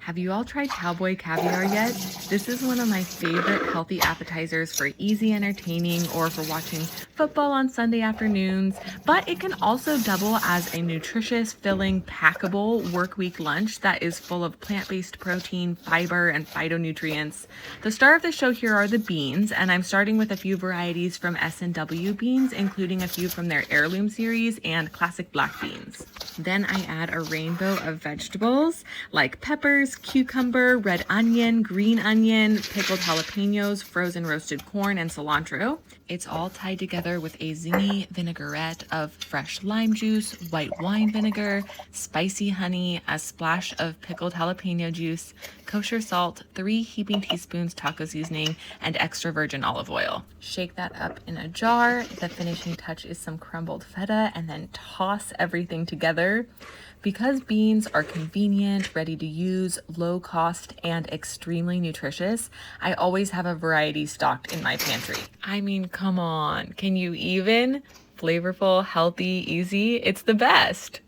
Have you all tried cowboy caviar yet? This is one of my favorite healthy appetizers for easy entertaining or for watching football on Sunday afternoons, but it can also double as a nutritious, filling, packable work week lunch that is full of plant-based protein, fiber, and phytonutrients. The star of the show here are the beans, and I'm starting with a few varieties from S&W beans, including a few from their heirloom series and classic black beans. Then I add a rainbow of vegetables like peppers, cucumber, red onion, green onion, pickled jalapenos, frozen roasted corn, and cilantro. It's all tied together with a zingy vinaigrette of fresh lime juice, white wine vinegar, spicy honey, a splash of pickled jalapeno juice, kosher salt, 3 heaping teaspoons taco seasoning, and extra virgin olive oil. Shake that up in a jar. The finishing touch is some crumbled feta, and then toss everything together. Because beans are convenient, ready to use, low cost, and extremely nutritious, I always have a variety stocked in my pantry. I mean, come on, can you even? Flavorful, healthy, easy, it's the best.